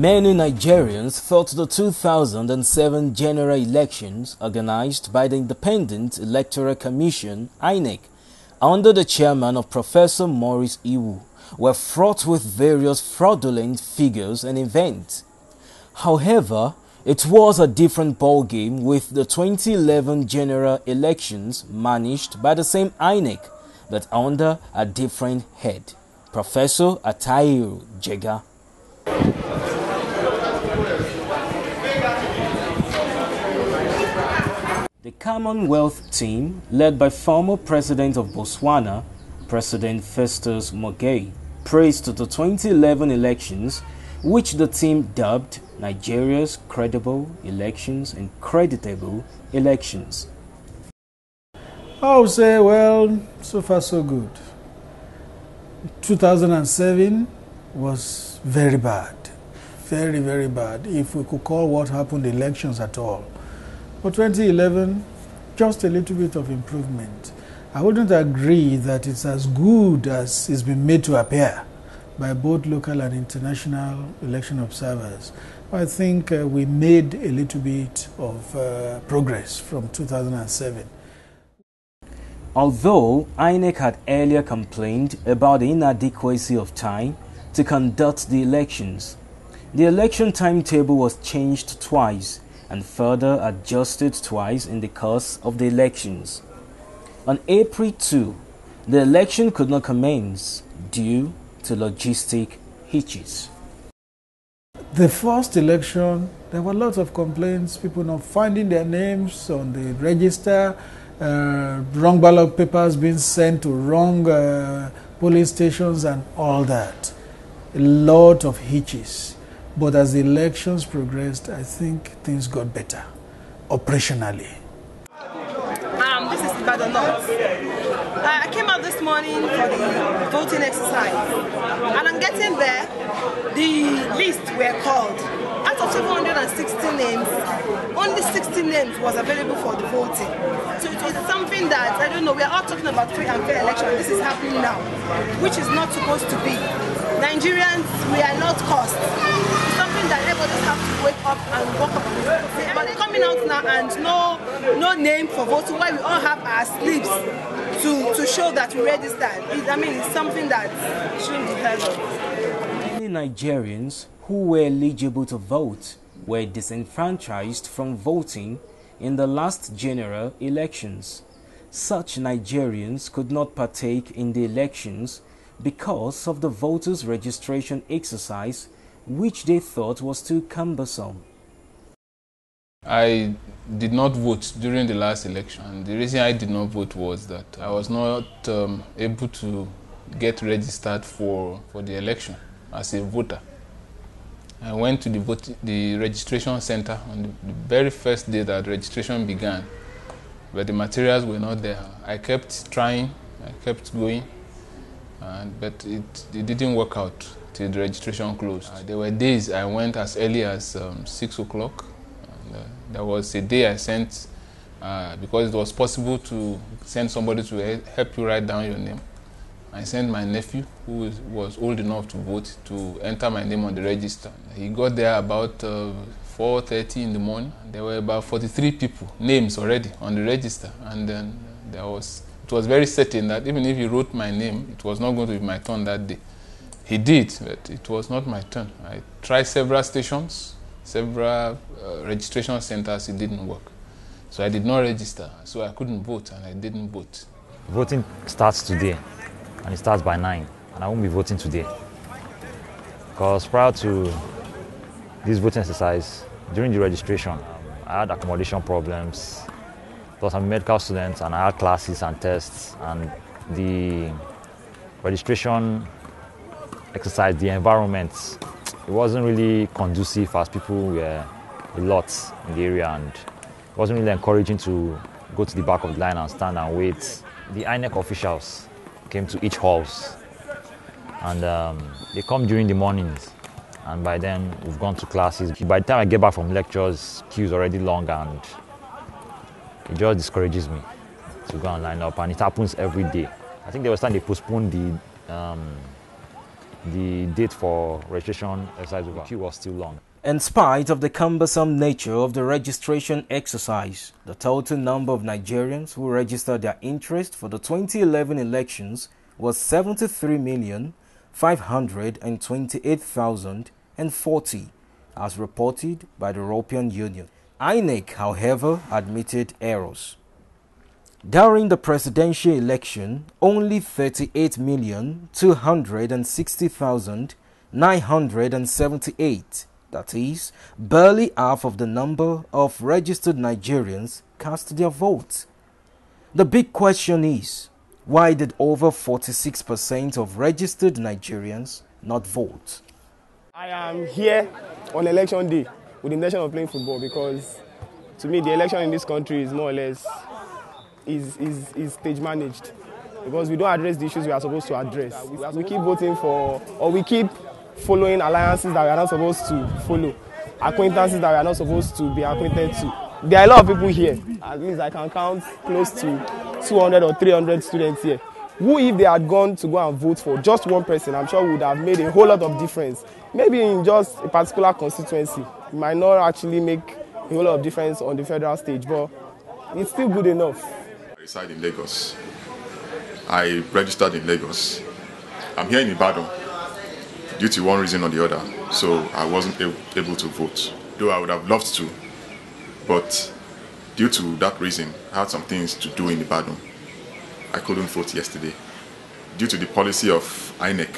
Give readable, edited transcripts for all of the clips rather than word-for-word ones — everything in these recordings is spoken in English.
Many Nigerians thought the 2007 general elections organized by the Independent Electoral Commission (INEC) under the chairman of Professor Maurice Iwu were fraught with various fraudulent figures and events. However, it was a different ballgame with the 2011 general elections managed by the same INEC, but under a different head, Professor Atahiru Jega. The Commonwealth team, led by former President of Botswana, President Festus Mogae, praised the 2011 elections, which the team dubbed Nigeria's credible elections and creditable elections. I would say, well, so far so good. 2007 was very bad, very, very bad, if we could call what happened elections at all. For 2011, just a little bit of improvement. I wouldn't agree that it's as good as it's been made to appear by both local and international election observers. I think we made a little bit of progress from 2007. Although INEC had earlier complained about the inadequacy of time to conduct the elections, the election timetable was changed twice and further adjusted twice in the course of the elections. On April 2, the election could not commence due to logistic hitches. The first election, there were lots of complaints, people not finding their names on the register, wrong ballot papers being sent to wrong polling stations and all that. A lot of hitches. But as the elections progressed, I think things got better, operationally. This is Ibadan North. I came out this morning for the voting exercise, and I'm getting there, the list were called. Out of 760 names, only 60 names was available for the voting. So it is something that, I don't know, we are all talking about free and fair election. This is happening now, which is not supposed to be. Nigerians, we are not cost. It's something that everybody has to wake up and walk up and but they're coming out now and no name for voting, while we all have our slips to show that we registered. I mean, it's something that shouldn't be heard of. Many Nigerians who were eligible to vote were disenfranchised from voting in the last general elections. Such Nigerians could not partake in the elections because of the voters' registration exercise, which they thought was too cumbersome. I did not vote during the last election, and the reason I did not vote was that I was not able to get registered for the election as a voter. I went to the registration center on the very first day that registration began, but the materials were not there. I kept trying, I kept going, but it didn't work out till the registration closed. There were days I went as early as 6 o'clock. There was a day I sent, because it was possible to send somebody to help you write down your name. I sent my nephew, who was old enough to vote, to enter my name on the register. He got there about 4:30 in the morning. There were about 43 people, names already on the register, and then it was very certain that even if he wrote my name, it was not going to be my turn that day. He did, but it was not my turn. I tried several stations, several registration centers, it didn't work. So I did not register, so I couldn't vote, and I didn't vote. Voting starts today, and it starts by 9, and I won't be voting today. Because prior to this voting exercise, during the registration, I had accommodation problems. Plus, I'm a medical student, and I had classes and tests, and the registration exercise, the environment, it wasn't really conducive, as people were a lot in the area, and it wasn't really encouraging to go to the back of the line and stand and wait. The INEC officials came to each halls, and they come during the mornings, and by then we've gone to classes. By the time I get back from lectures, queue's already long, and it just discourages me to go and line up, and it happens every day. I think there was time they postponed the the date for registration exercise over, the queue was still long. In spite of the cumbersome nature of the registration exercise, the total number of Nigerians who registered their interest for the 2011 elections was 73,528,040, as reported by the European Union. INEC, however, admitted errors. During the presidential election, only 38,260,978, that is, barely half of the number of registered Nigerians, cast their vote. The big question is, why did over 46% of registered Nigerians not vote? I am here on election day with the intention of playing football because, to me, the election in this country is more or less is stage managed because we don't address the issues we are supposed to address. We keep voting for, or we keep following alliances that we are not supposed to follow, acquaintances that we are not supposed to be acquainted to. There are a lot of people here. At least I can count close to 200 or 300 students here, who, if they had gone to go and vote for just one person, I'm sure would have made a whole lot of difference. Maybe in just a particular constituency, it might not actually make a whole lot of difference on the federal stage, but it's still good enough. I reside in Lagos. I registered in Lagos. I'm here in Ibadan due to one reason or the other, so I wasn't able to vote, though I would have loved to, but due to that reason, I had some things to do in Ibadan. I couldn't vote yesterday due to the policy of INEC.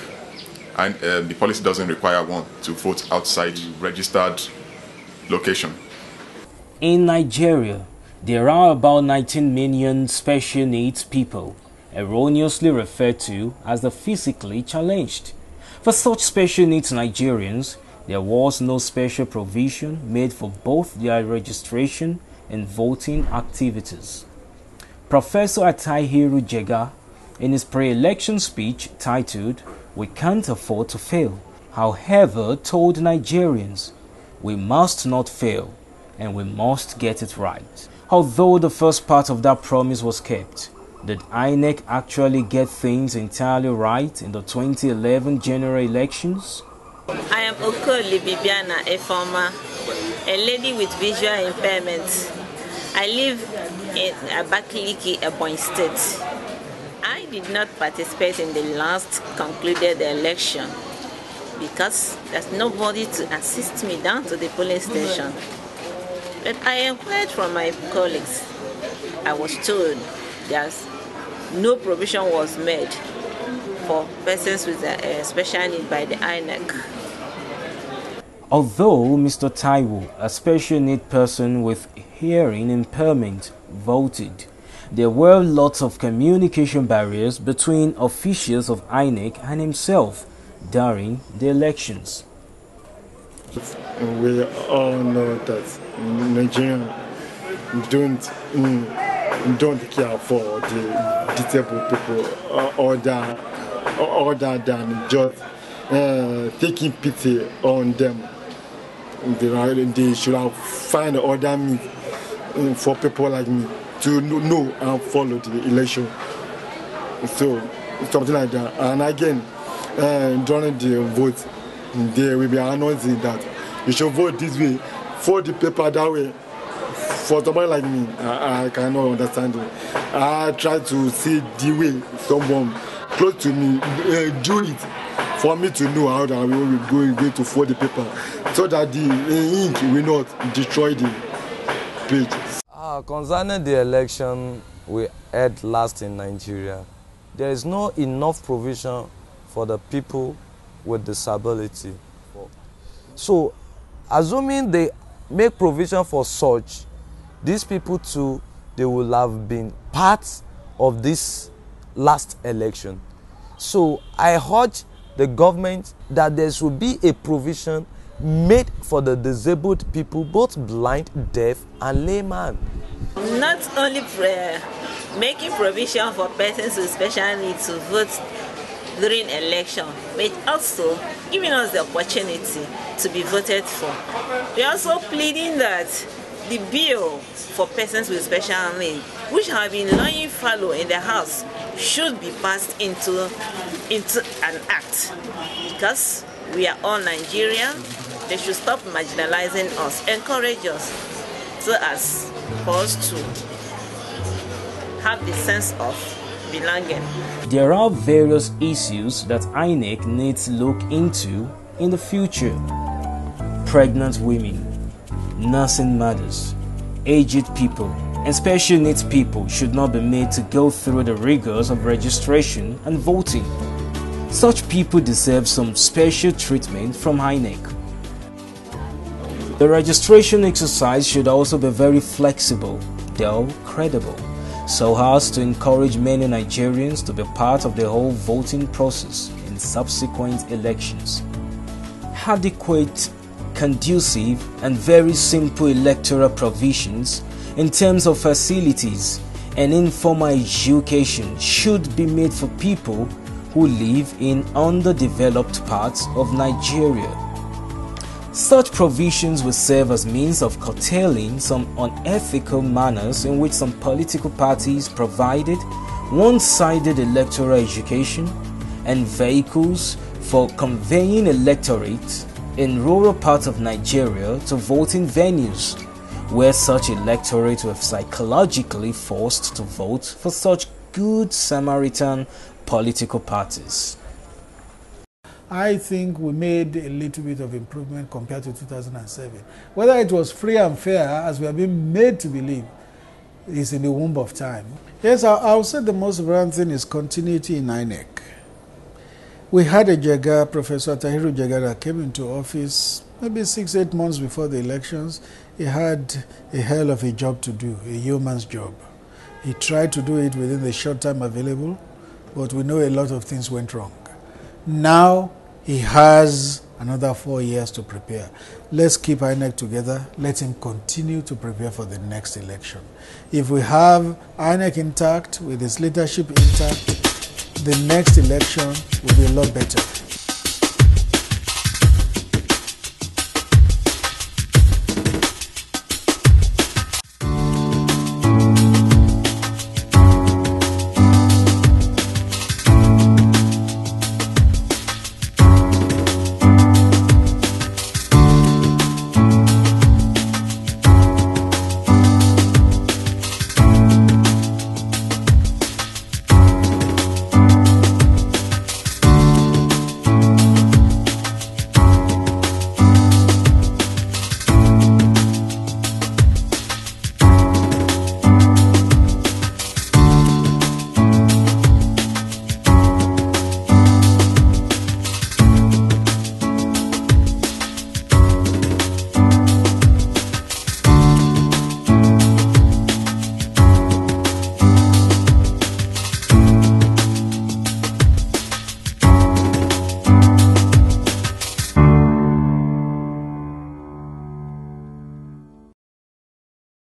And the policy doesn't require one to vote outside registered location. In Nigeria, there are about 19 million special needs people, erroneously referred to as the physically challenged. For such special needs Nigerians, there was no special provision made for both their registration and voting activities. Professor Atahiru Jega, in his pre-election speech titled, "We Can't Afford to Fail," however, told Nigerians, "We must not fail and we must get it right." Although the first part of that promise was kept, did INEC actually get things entirely right in the 2011 general elections? I am Okoli Bibiana Efoma, a lady with visual impairment. I live in Abakaliki, Ebonyi State. I did not participate in the last concluded election because there's nobody to assist me down to the polling station. But I inquired from my colleagues. I was told there's no provision was made for persons with a special need by the INEC. Although Mr. Taiwo, a special need person with hearing impairment, voted, there were lots of communication barriers between officials of INEC and himself during the elections. We all know that Nigerians don't care for the disabled people other than just taking pity on them. They should have find other means for people like me to know and follow the election. So something like that. And again, during the vote, they will be announcing that you should vote this way, fold the paper that way. For somebody like me, I cannot understand it. I try to see the way someone close to me do it for me to know how that we will going to fold the paper so that the ink will not destroy the page. Concerning the election we had last in Nigeria, there is no enough provision for the people with disability. So, assuming they make provision for such, these people too, they will have been part of this last election. So I urge the government that there should be a provision made for the disabled people, both blind, deaf and layman. Not only making provision for persons with special needs to vote during election, but also giving us the opportunity to be voted for. We are also pleading that the bill for persons with special needs, which have been lying fallow in the House, should be passed into an act, because we are all Nigerians. They should stop marginalizing us, encourage us, so as for us to have the sense of belonging. There are various issues that INEC needs to look into in the future. Pregnant women, nursing mothers, aged people, and special needs people should not be made to go through the rigors of registration and voting. Such people deserve some special treatment from INEC. The registration exercise should also be very flexible, though credible, so as to encourage many Nigerians to be part of the whole voting process in subsequent elections. Adequate, conducive, and very simple electoral provisions in terms of facilities and informal education should be made for people who live in underdeveloped parts of Nigeria. Such provisions will serve as means of curtailing some unethical manners in which some political parties provided one-sided electoral education and vehicles for conveying electorates in rural parts of Nigeria to voting venues, where such electorates were psychologically forced to vote for such good Samaritan political parties. I think we made a little bit of improvement compared to 2007. Whether it was free and fair, as we have been made to believe, is in the womb of time. Yes, I'll say the most important thing is continuity in INEC. We had a Jega, Professor Tahiru Jega, that came into office maybe 6-8 months before the elections. He had a hell of a job to do, a yeoman's job. He tried to do it within the short time available, but we know a lot of things went wrong. Now he has another 4 years to prepare. Let's keep INEC together. Let him continue to prepare for the next election. If we have INEC intact, with its leadership intact, the next election will be a lot better.